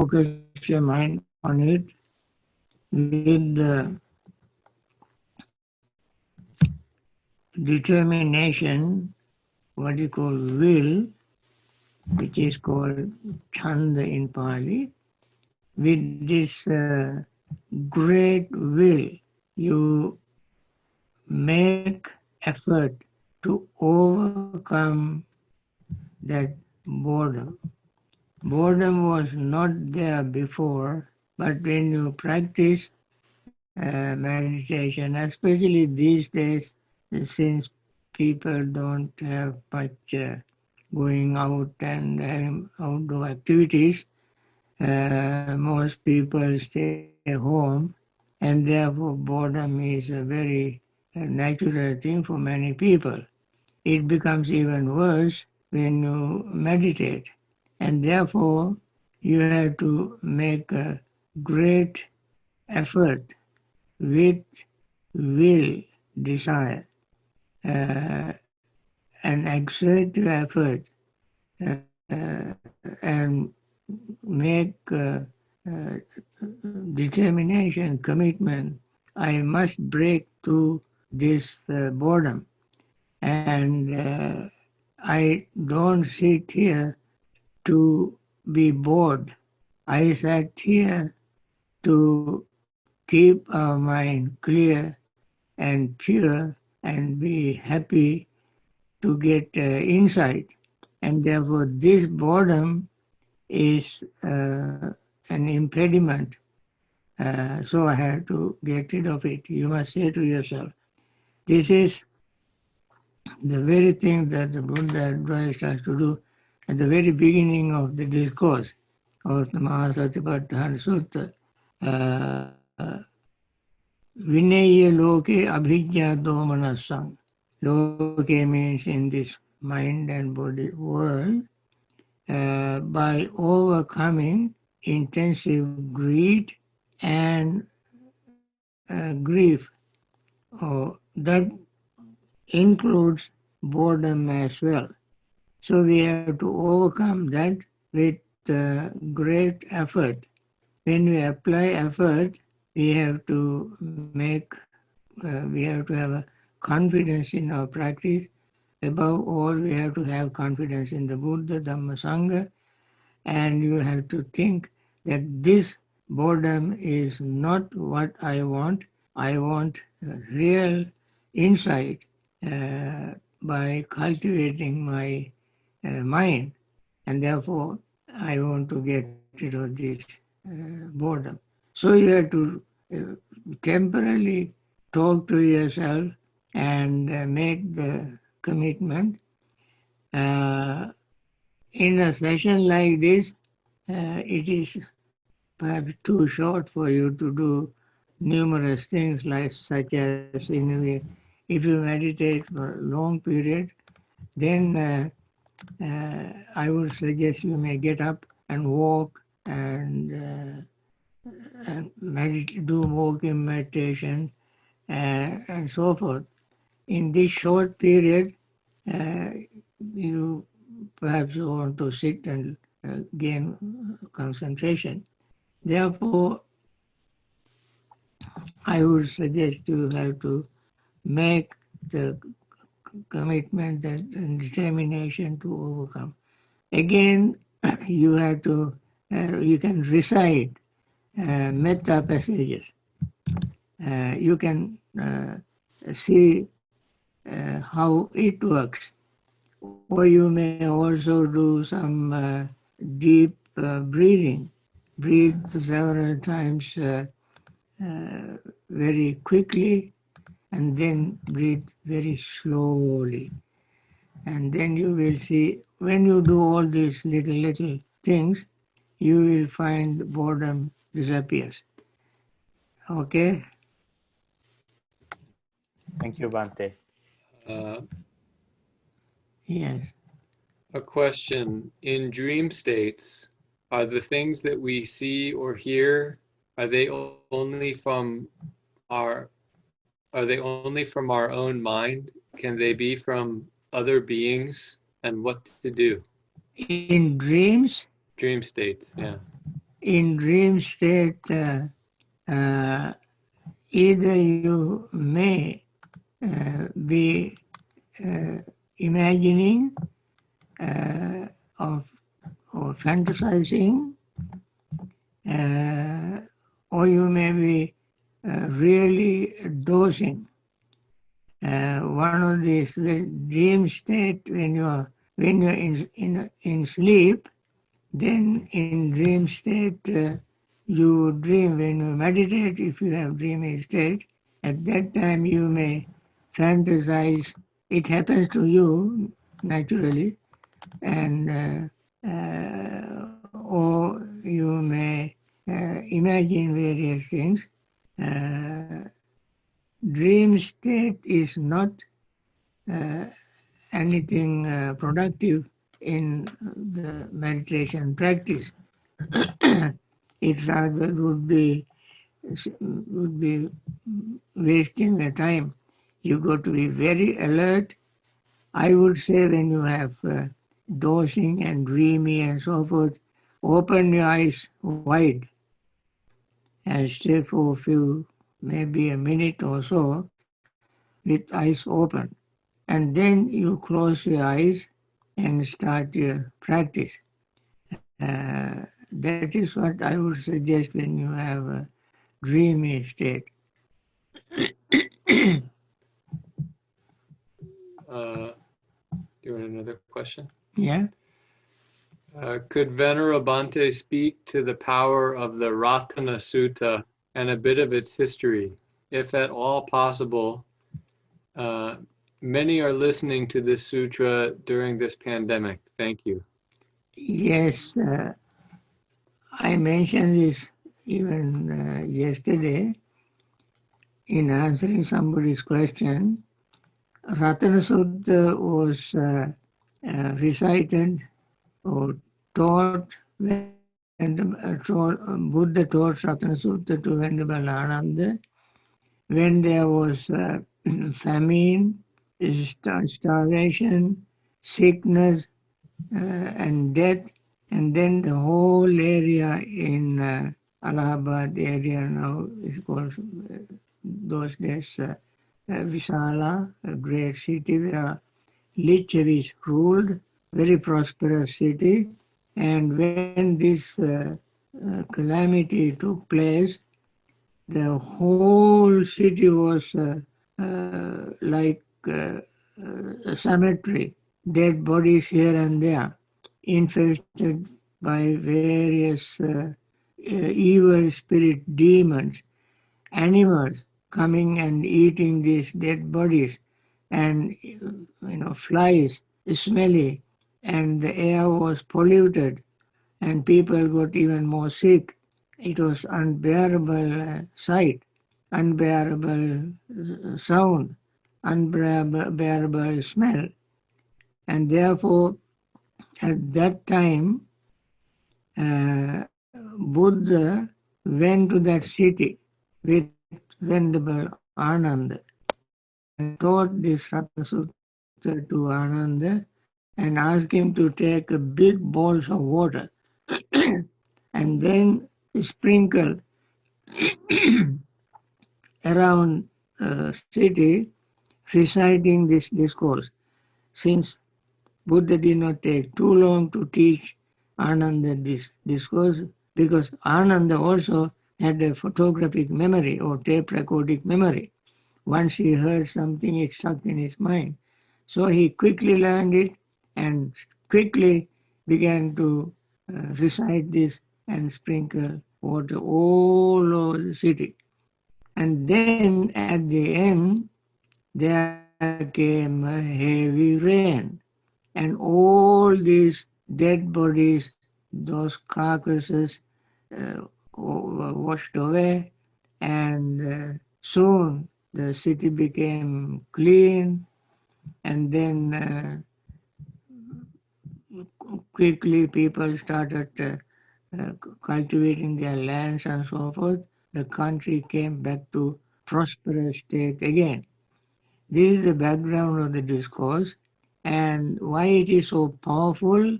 focus your mind on it with the determination, what you call will, which is called chanda in Pali. With this great will, you make effort to overcome that boredom. Boredom was not there before, but when you practice meditation, especially these days, since people don't have much going out and having outdoor activities, most people stay home, and therefore boredom is a very natural thing for many people. It becomes even worse when you meditate, and therefore you have to make a great effort with will, desire, and exert your effort and make determination, commitment. I must break through this boredom. And I don't sit here to be bored. I sat here to keep our mind clear and pure and be happy to get insight. And therefore this boredom is an impediment. So I have to get rid of it. You must say to yourself, this is the very thing that the Buddha advised us to do at the very beginning of the discourse of the Mahasatipatthana Sutta. Vinaya loke abhijya domanasam. Loke means in this mind and body world, by overcoming intensive greed and grief. That includes boredom as well. So we have to overcome that with great effort. When we apply effort, we have to have a confidence in our practice. Above all, we have to have confidence in the Buddha, Dhamma, Sangha, and you have to think that this boredom is not what I want. I want real insight by cultivating my mind, and therefore I want to get rid of this boredom. So you have to temporarily talk to yourself and make the commitment. In a session like this, it is perhaps too short for you to do numerous things like such as if you meditate for a long period, then I would suggest you may get up and walk and do walking meditation and so forth. In this short period, you perhaps want to sit and gain concentration. Therefore, I would suggest you have to make the commitment and determination to overcome. Again, you have to, you can recite metta passages. You can see how it works. Or you may also do some deep breathing. Breathe several times very quickly and then breathe very slowly. And then you will see, when you do all these little things, you will find boredom disappears. Okay? Thank you, Bhante. Yes. A question. In dream states, are the things that we see or hear, are they only from our own mind? Can they be from other beings? And what to do? In dreams? Dream states, yeah. in dream state, uh, either you may be imagining of or fantasizing, uh, or you may be really dozing. One of these dream state when you're in sleep, then in dream state you dream. When you meditate, if you have dreamy state, at that time you may fantasize. It happens to you naturally, and or you may imagine various things. Uh, Dream state is not uh, anything productive in the meditation practice. It rather would be wasting the time. You got to be very alert. I would say when you have dozing and dreamy and so forth, open your eyes wide and stay for a few, maybe a minute or so, with eyes open. And then you close your eyes and start your practice. That is what I would suggest when you have a dreamy state. Doing another question. Yeah? Could Venerable speak to the power of the Ratana Sutta and a bit of its history, if at all possible? Many are listening to this sutra during this pandemic. Thank you. Yes, I mentioned this even yesterday in answering somebody's question. Ratana Sutta was recited or taught when Buddha taught Ratana Sutta to Venerable Ananda when there was famine, starvation, sickness, and death, and then the whole area in Allahabad area now is called those days Visala, a great city where Lichavis ruled, very prosperous city. And when this calamity took place, the whole city was like a cemetery, dead bodies here and there, infested by various evil spirit demons, animals coming and eating these dead bodies, and flies, smelly, and the air was polluted, and people got even more sick. It was unbearable sight, unbearable sound, unbearable smell. And therefore, at that time, Buddha went to that city with Venerable Ananda and taught this Ratana Sutta to Ananda and asked him to take a big bowls of water and then sprinkle around city reciting this discourse. Since Buddha did not take too long to teach Ananda this discourse, because Ananda also had a photographic memory or tape recording memory. Once he heard something, it stuck in his mind. So he quickly learned it and quickly began to recite this and sprinkle water all over the city. And then at the end, there came a heavy rain, and all these dead bodies, those carcasses, were washed away, and soon the city became clean, and then quickly people started cultivating their lands and so forth. The country came back to prosperous state again. This is the background of the discourse, and why it is so powerful.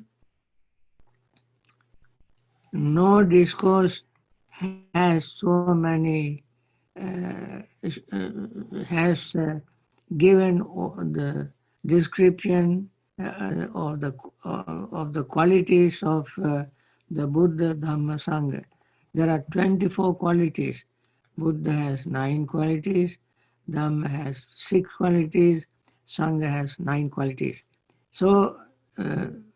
no discourse has so many has given the description of the qualities of the Buddha, Dhamma, Sangha. There are 24 qualities. Buddha has 9 qualities, Dhamma has 6 qualities, Sangha has 9 qualities. So,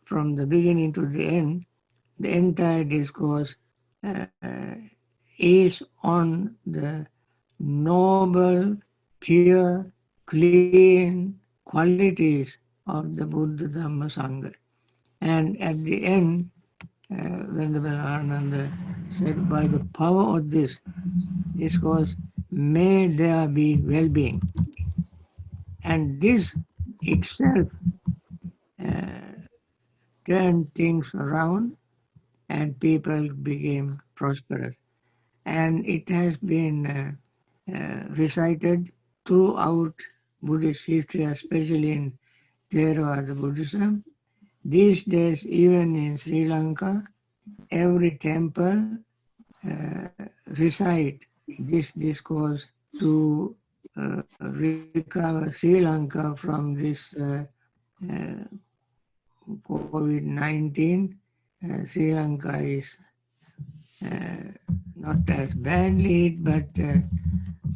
from the beginning to the end, the entire discourse is on the noble, pure, clean qualities of the Buddha, Dhamma, Sangha. And at the end, Venerable Ananda said, by the power of this discourse, may there be well-being. And this itself uh, turned things around and people became prosperous. And it has been recited throughout Buddhist history, especially in Theravada Buddhism. These days, even in Sri Lanka, every temple recite this discourse to recover Sri Lanka from this uh, COVID-19. Sri Lanka is not as badly hit, but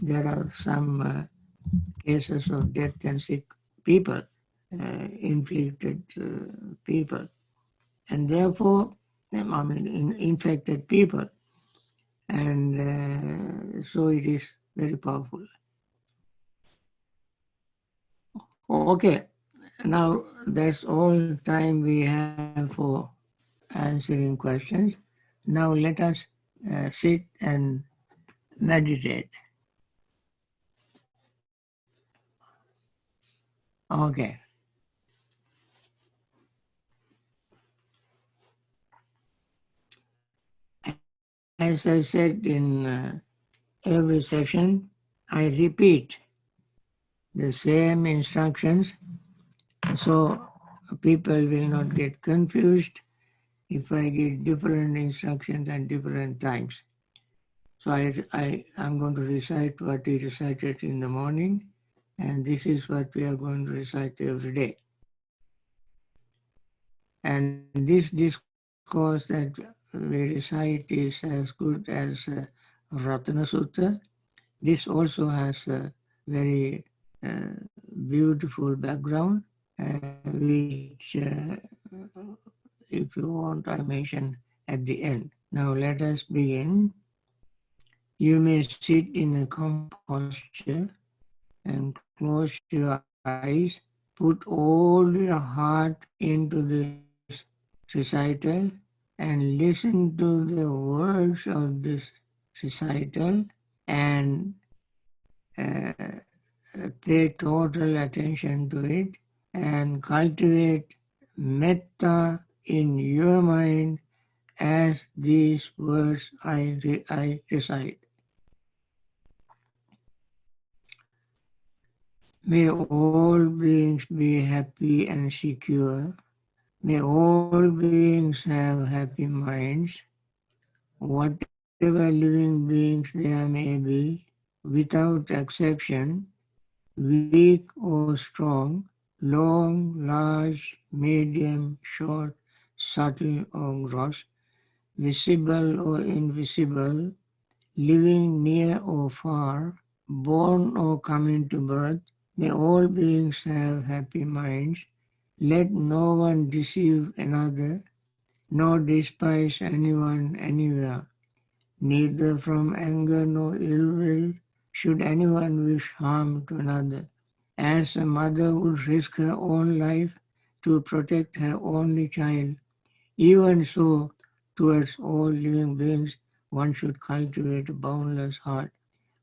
there are some cases of death and sick people, inflicted people, and therefore, I mean, infected people, and so it is very powerful. Okay, now that's all time we have for answering questions. Now let us sit and meditate. Okay. As I said in every session, I repeat the same instructions so people will not get confused if I give different instructions at different times. So I'm going to recite what we recited in the morning, and this is what we are going to recite every day. And this discourse that we recite is as good as Ratana Sutta. This also has a very beautiful background, which, if you want, I mention at the end. Now let us begin. You may sit in a calm posture and close your eyes. Put all your heart into this recital and listen to the words of this recital and pay total attention to it and cultivate metta in your mind as these words I recite. May all beings be happy and secure. May all beings have happy minds. Whatever living beings there may be, without exception, weak or strong, long, large, medium, short, subtle or gross, visible or invisible, living near or far, born or coming to birth, may all beings have happy minds. Let no one deceive another, nor despise anyone anywhere. Neither from anger nor ill will should anyone wish harm to another. As a mother would risk her own life to protect her only child, even so, towards all living beings, one should cultivate a boundless heart.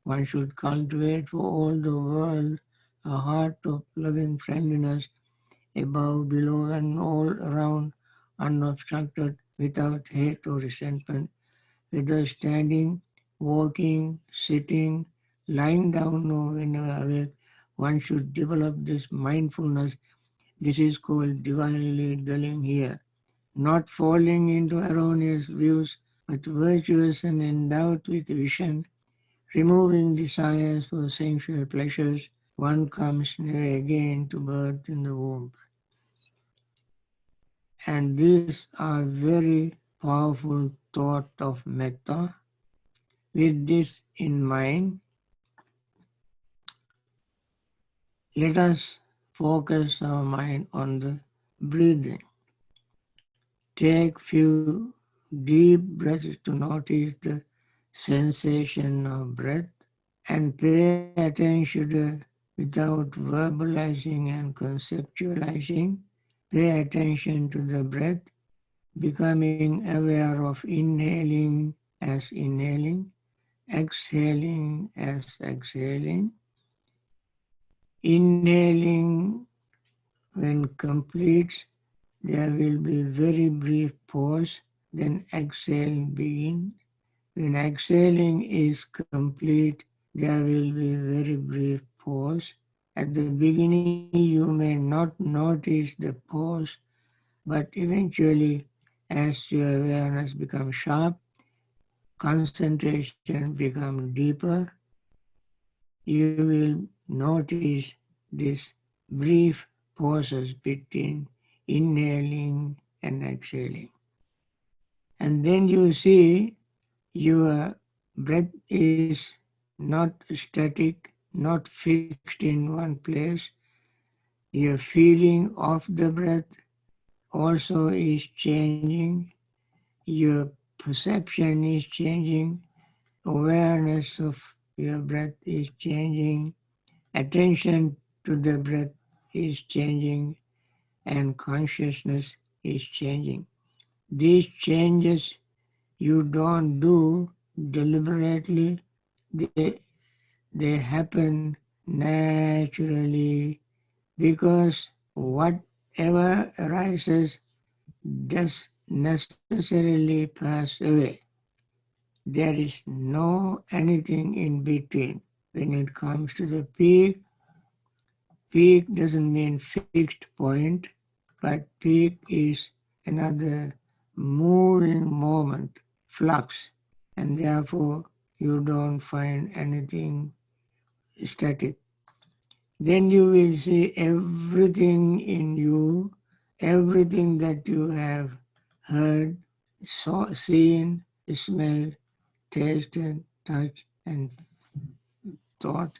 One should cultivate for all the world a heart of loving friendliness, above, below, and all around, unobstructed, without hate or resentment. Whether standing, walking, sitting, lying down, or whenever awake, one should develop this mindfulness. This is called divinely dwelling here, not falling into erroneous views but virtuous and endowed with vision, removing desires for sensual pleasures, one comes never again to birth in the womb. And these are very powerful thought of metta. With this in mind, let us focus our mind on the breathing. Take few deep breaths to notice the sensation of breath and pay attention to without verbalizing and conceptualizing. Pay attention to the breath, becoming aware of inhaling as inhaling, exhaling as exhaling. Inhaling when completes, there will be very brief pause, then exhale begin. When exhaling is complete, there will be very brief pause. At the beginning, you may not notice the pause, but eventually, as your awareness becomes sharp, concentration becomes deeper, you will notice these brief pauses between inhaling and exhaling. And then you see your breath is not static, not fixed in one place. Your feeling of the breath also is changing. Your perception is changing. Awareness of your breath is changing. Attention to the breath is changing. And consciousness is changing. These changes you don't do deliberately, they happen naturally because whatever arises does necessarily pass away. There is no anything in between. When it comes to the peak, peak doesn't mean fixed point, but peak is another moving moment, flux, and therefore you don't find anything static. Then you will see everything in you, everything that you have heard, seen, smelled, tasted, touched, and thought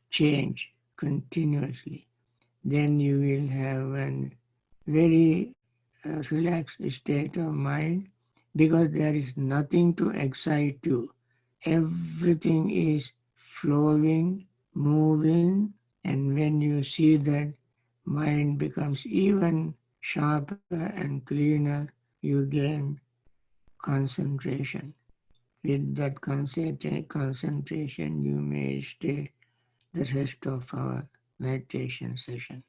change continuously. Then you will have a very relaxed state of mind because there is nothing to excite you. Everything is flowing, moving, and when you see that, mind becomes even sharper and cleaner, you gain concentration. With that concentration, you may stay the rest of our meditation session.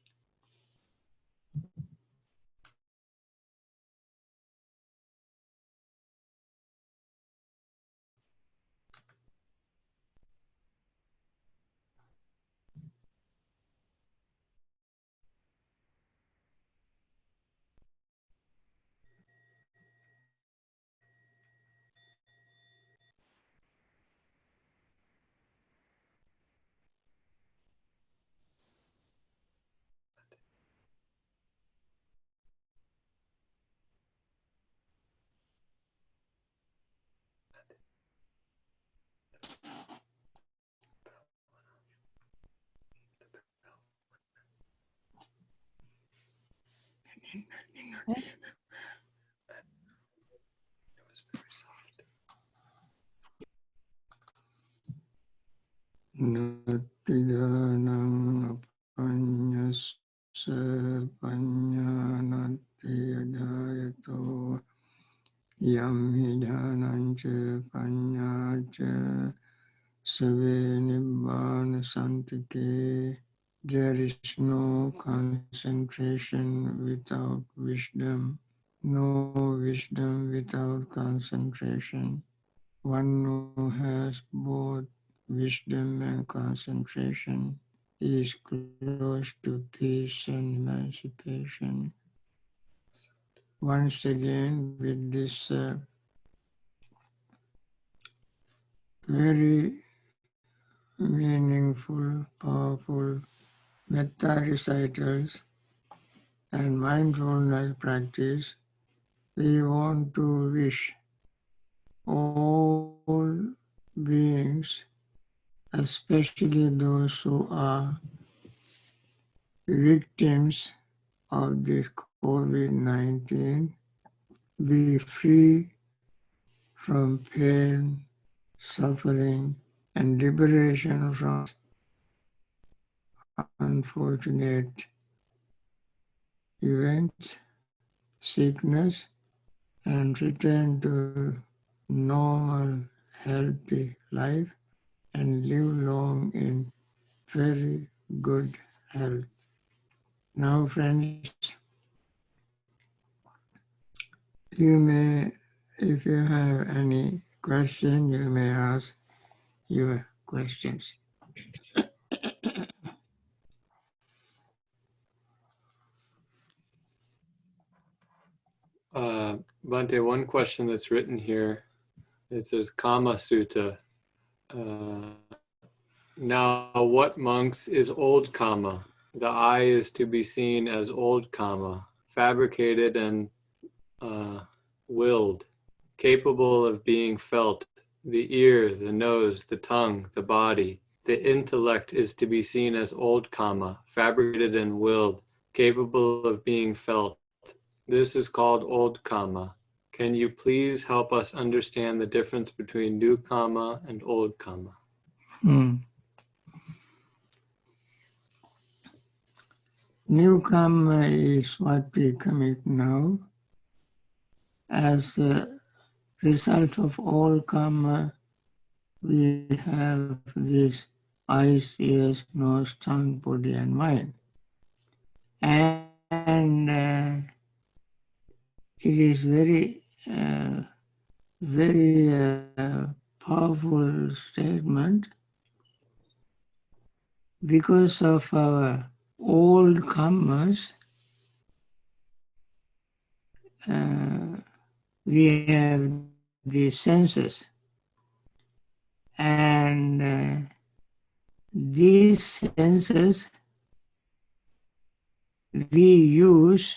Nattidanam apanyassa panyanattya jayato yam hidanancha panyacha save nibbana santike. There is no concentration without wisdom, no wisdom without concentration. One who has both wisdom and concentration is close to peace and emancipation. Once again, with this very meaningful, powerful metta recitals and mindfulness practice, we want to wish all beings, especially those who are victims of this COVID-19, be free from pain, suffering, and liberation from unfortunate events, sickness, and return to normal, healthy life and live long in very good health. Now, friends, you may, if you have any question, you may ask your questions. Bhante, one question that's written here, it says Kama Sutta. Now, what monks is Old Kamma? The eye is to be seen as Old Kamma, fabricated and willed, capable of being felt. The ear, the nose, the tongue, the body. The intellect is to be seen as Old Kamma, fabricated and willed, capable of being felt. This is called Old Kamma. Can you please help us understand the difference between New Kamma and Old Kamma? New Kamma is what we commit now. As a result of all Kamma, we have this eyes, ears, nose, tongue, body, and mind. And it is very powerful statement because of our old karmas. We have the senses, and these senses we use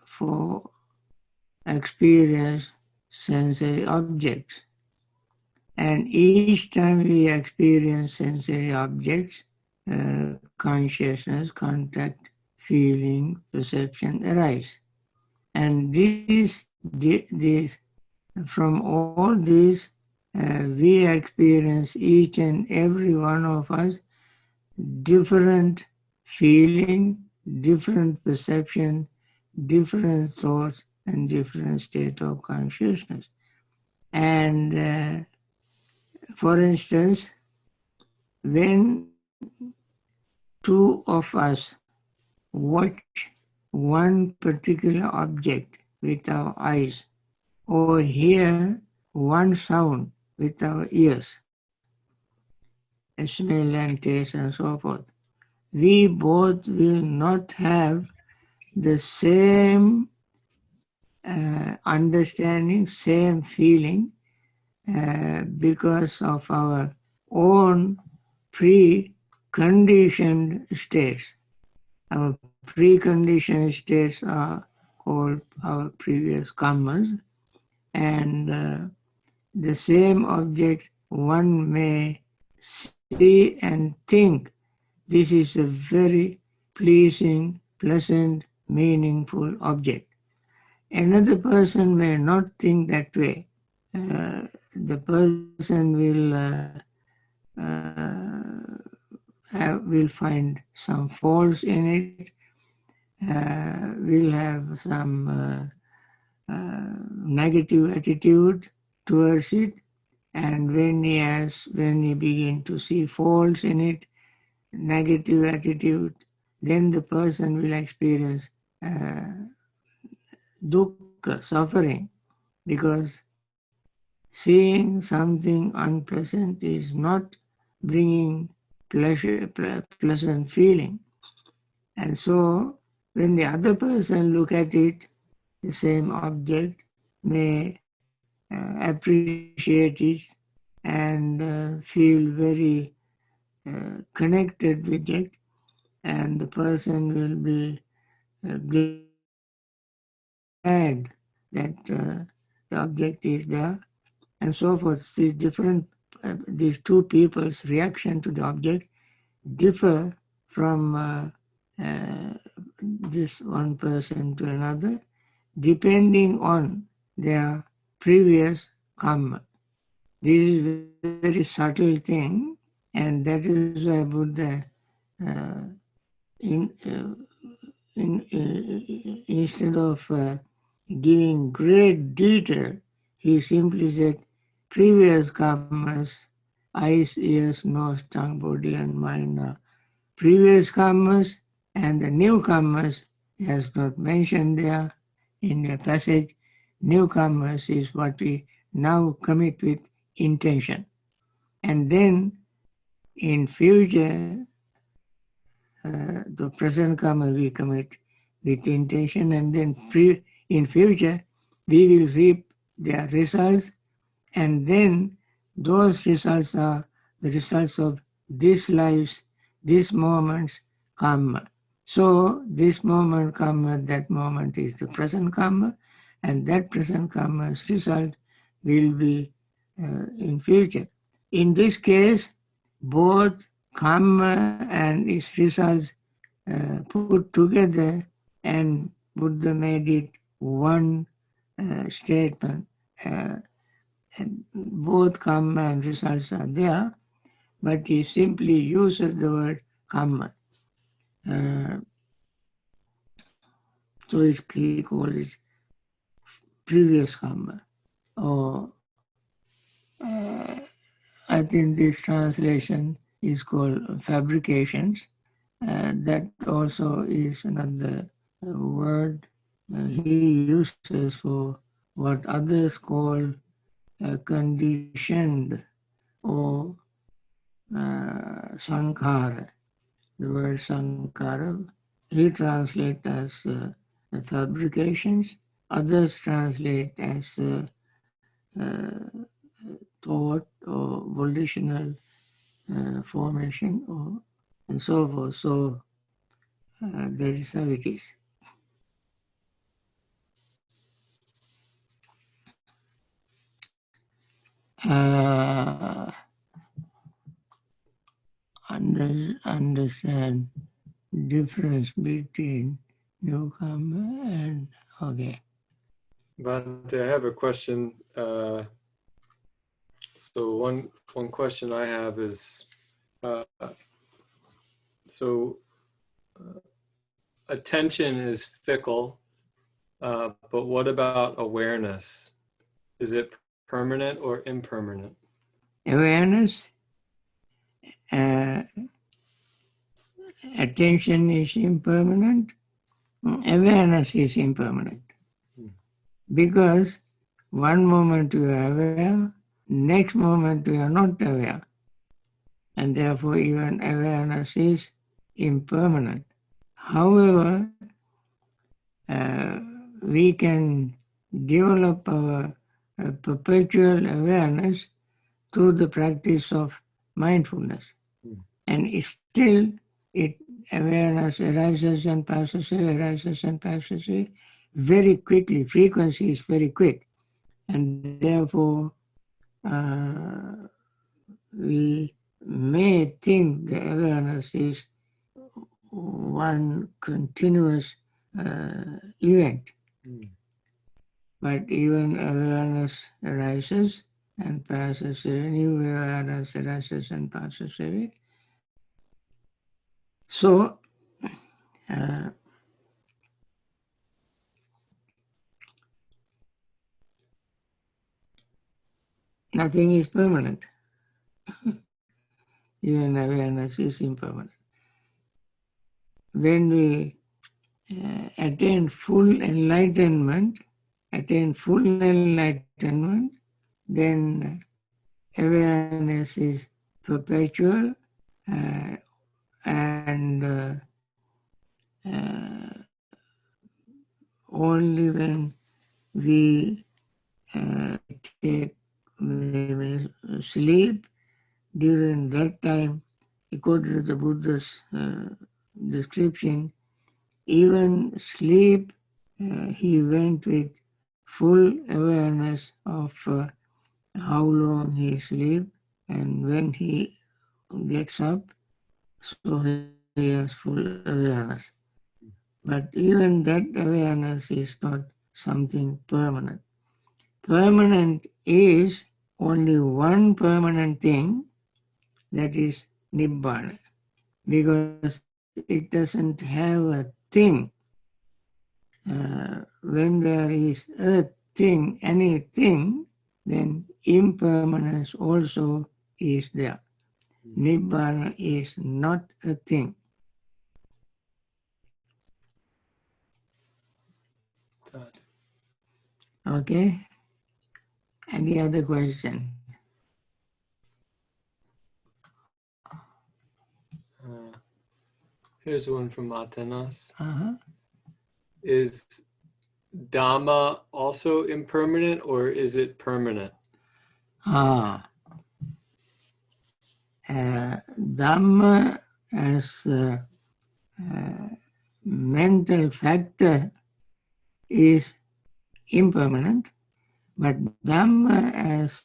for experience sensory objects. And each time we experience sensory objects, consciousness, contact, feeling, perception arise. And from all these, we experience, each and every one of us, different feeling, different perception, different thoughts, and different state of consciousness. And for instance, when two of us watch one particular object with our eyes or hear one sound with our ears, a smell and taste and so forth, we both will not have the same understanding, same feeling, because of our own pre-conditioned states. Our preconditioned states are called our previous karmas, and the same object one may see and think this is a very pleasing, pleasant, meaningful object. Another person may not think that way. The person will find some faults in it, will have some negative attitude towards it, and when he begin to see faults in it, negative attitude, then the person will experience dukkha, suffering, because seeing something unpleasant is not bringing pleasant feeling. And so when the other person look at it, the same object may appreciate it and feel very connected with it, and the person will be glad that the object is there, and so forth. These two people's reaction to the object differ from this one person to another, depending on their previous karma. This is a very subtle thing, and that is why Buddha, uh, in, instead of giving great detail, he simply said, previous karmas, eyes, ears, nose, tongue, body, and mind are previous karmas, and the new karmas, as not mentioned there in the passage, new karmas is what we now commit with intention. And then in future, the present karma we commit with intention, and then in future we will reap their results, and then those results are the results of this life's, this moment's karma. So this moment karma, that moment is the present karma, and that present karma's result will be in future. In this case, both karma and its results put together, and Buddha made it one statement. And both karma and results are there, but he simply uses the word karma. Uh, he calls it previous karma. Or I think this translation is called fabrications. That also is another word he uses for what others call conditioned or sankhara. The word sankhara, he translates as fabrications, others translate as thought or volitional formation, or and so forth. So that is how it is. Uh, understand difference between newcomer and okay. Bhante, I have a question. So one question I have is, uh, so attention is fickle, but what about awareness? Is it permanent or impermanent? Awareness, uh, attention is impermanent, awareness is impermanent. Because one moment you are aware, next moment you are not aware. And therefore even awareness is impermanent. However, we can develop our perpetual awareness through the practice of mindfulness. And still, awareness arises and passes away, arises and passes away very quickly. Frequency is very quick. And therefore, we may think the awareness is one continuous event. But even awareness arises and passes away, new awareness arises and passes away. So, nothing is permanent. Even awareness is impermanent. When we attain full enlightenment, then awareness is perpetual, and only when we we sleep. During that time, according to the Buddha's description, even sleep, he went with full awareness of how long he sleep, and when he gets up, so he has full awareness. But even that awareness is not something permanent. Permanent is only one permanent thing, that is Nibbana, because it doesn't have a thing. When there is a thing, anything, then impermanence also is there. Nibbana is not a thing. Okay? Any other question? Here's one from Atanas. Uh-huh. Is Dhamma also impermanent, or is it permanent? Dhamma as mental factor is impermanent, but Dhamma as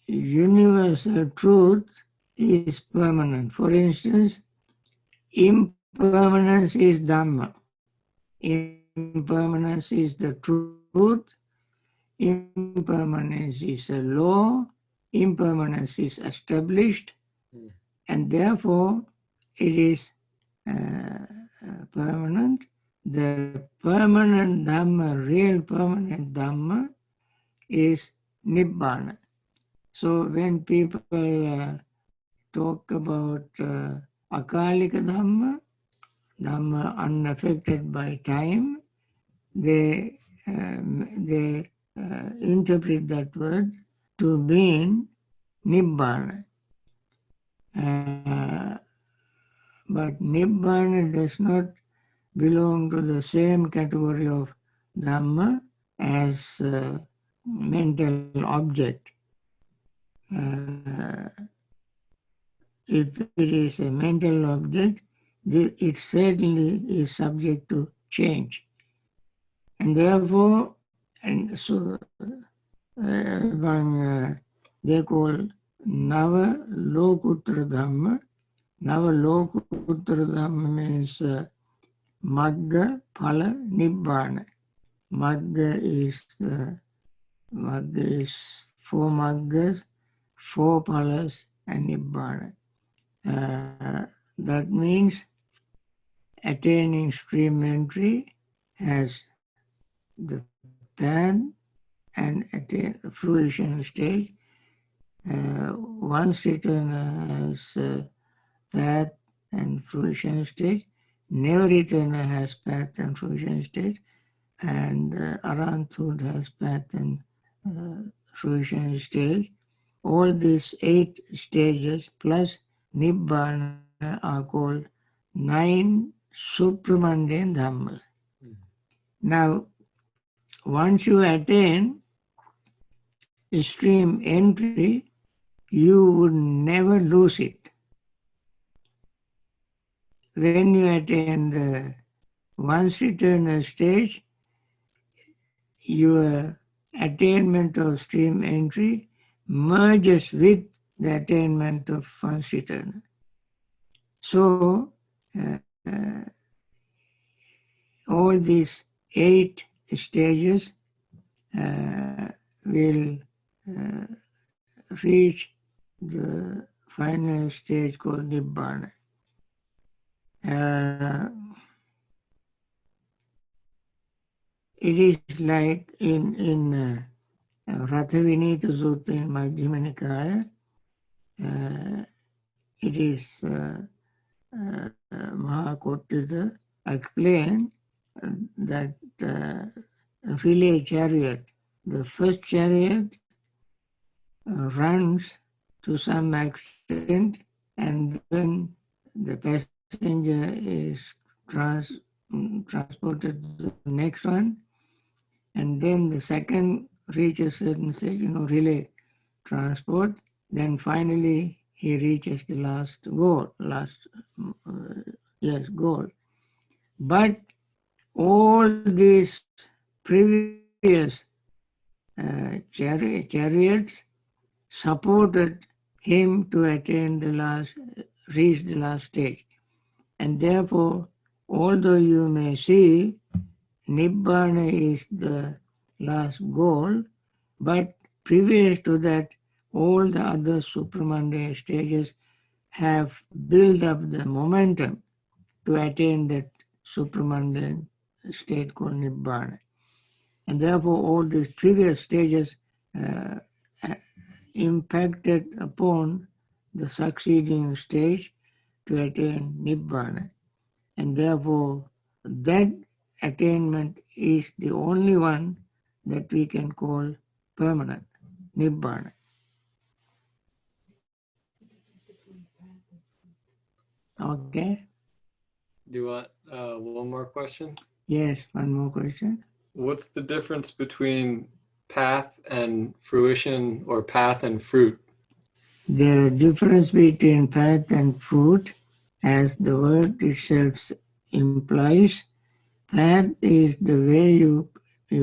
universal truth is permanent. For instance, impermanence is Dhamma. Impermanence is the truth. Impermanence is a law. Impermanence is established, and therefore it is permanent. The permanent Dhamma, real permanent Dhamma, is Nibbana. So when people talk about Akalika Dhamma, Dhamma unaffected by time, they interpret that word to mean Nibbana. But Nibbana does not belong to the same category of Dhamma as mental object. If it is a mental object, it certainly is subject to change. And therefore, and so they call Nava Lokutra Dhamma. Nava Lokutra Dhamma means Magga, Phala, Nibbana. Magga is four Maggas, four Phalas, and Nibbana. That means attaining stream entry has the path and attain fruition stage. Once returner has path and fruition stage. Never returner has path and fruition stage. And Aranthud has path and fruition stage. All these 8 stages plus Nibbana are called 9 supramundane dhammas. Now, once you attain stream entry, you would never lose it. When you attain the once returner stage, your attainment of stream entry merges with the attainment of once returner. So, all these 8 stages will reach the final stage called Nibbana. It is like in Rathavinita Sutta in Majjhima Nikaya, it is Mahakottita explained that relay chariot, the first chariot runs to some extent, and then the passenger is transported to the next one, And then the second reaches certain stage, relay transport. Then finally he reaches the last goal, goal. But all these previous chariots supported him to attain reach the last stage. And therefore, although you may see Nibbana is the last goal, but previous to that, all the other supramundane stages have built up the momentum to attain that supramundane state called Nibbana. And therefore, all these previous stages uh, impacted upon the succeeding stage to attain Nibbana. And therefore, that attainment is the only one that we can call permanent, Nibbana. Okay? Do you want one more question? Yes, one more question. What's the difference between path and fruition or path and fruit? The difference between path and fruit, as the word itself implies, path is the way you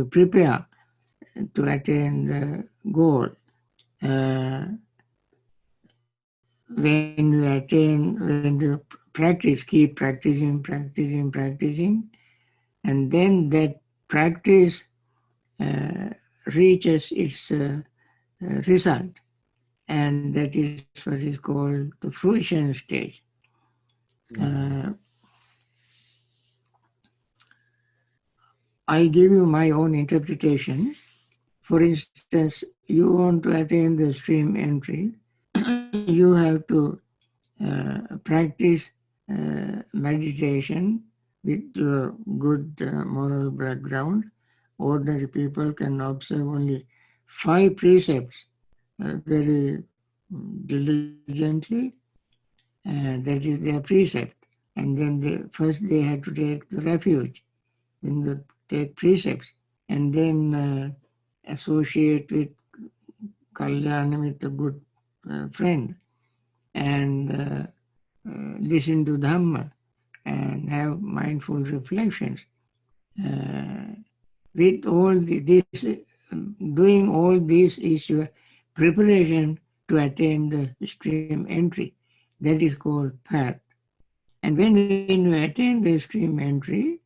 prepare to attain the goal. When you practice, keep practicing, and then that practice reaches its result, and that is what is called the fruition stage. I give you my own interpretation. For instance, you want to attain the stream entry, you have to practice meditation with good moral background. Ordinary people can observe only 5 precepts very diligently, and that is their precept. And then first they have to take the refuge, then they take precepts, and then associate with Kalyana, with a good friend, and listen to Dhamma, and have mindful reflections. With all this, doing all this is your preparation to attain the stream entry. That is called path. And when you attain the stream entry,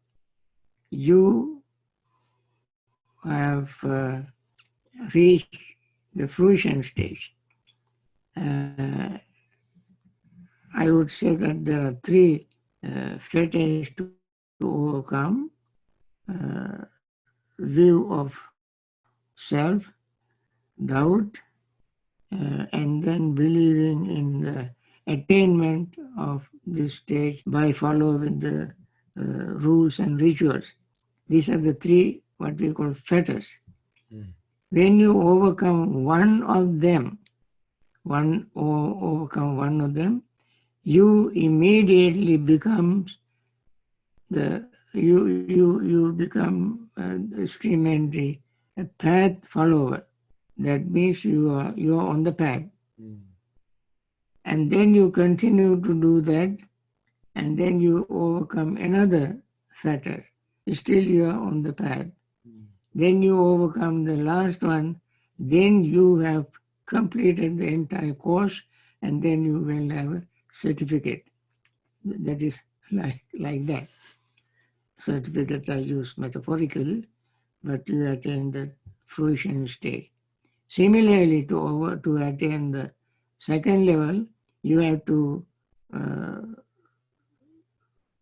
you have reached the fruition stage. I would say that there are 3 fetters to overcome. View of self, doubt, and then believing in the attainment of this stage by following the rules and rituals. These are the 3 what we call fetters. When you overcome one of them, you immediately become the stream entry, a path follower. That means you are on the path. And then you continue to do that, and then you overcome another fetter. Still you are on the path. Then you overcome the last one, then you have completed the entire course, and then you will have a certificate. That is like that. Certificate I use metaphorically, but you attain the fruition stage. Similarly, to attain the second level, you have to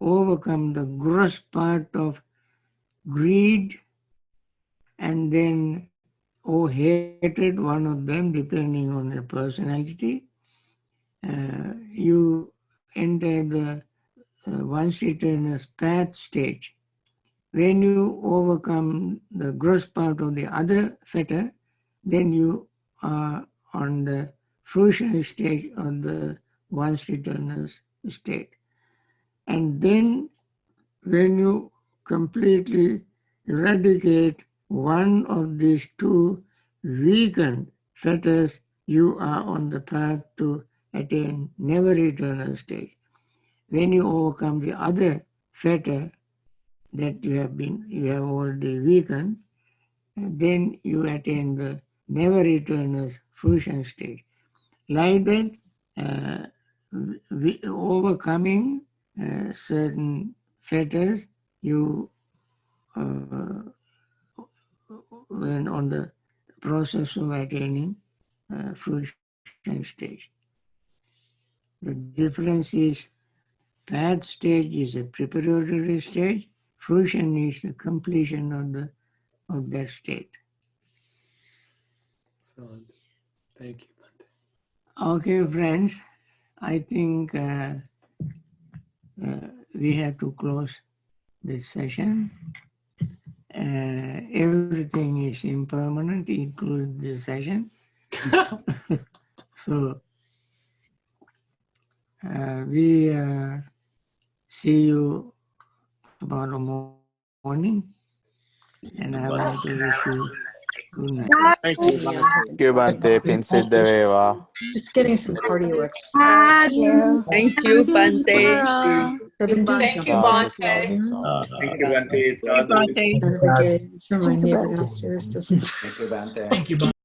overcome the gross part of greed and then hatred, one of them, depending on your personality. You enter the once eternal path stage. When you overcome the gross part of the other fetter, then you are on the fruition stage of the once eternal state. And then when you completely eradicate one of these two weakened fetters, you are on the path to attain never eternal state. When you overcome the other fetter that you have already weakened, then you attain the never eternal fruition state. Like that, overcoming certain fetters, you when on the process of attaining fruition stage. The difference is path stage is a preparatory stage, fruition is the completion of that state. Excellent. Thank you, Bhante. Okay, friends, I think we have to close this session. Everything is impermanent, including this session. So we see you tomorrow morning, and I want to wish you good night. Thank you, Bhante. Thank you, Bhante. Pinsideveva. Just getting some cardio exercise. Thank you, Bante. I've been doing Thank you, jumping Sadhu, Bhante. sadhu, sadhu. Thank you, Bhante. Sadhu. every day. Sure, my neighbor downstairs doesn't. Thank you, Bhante. Thank you, Bhante.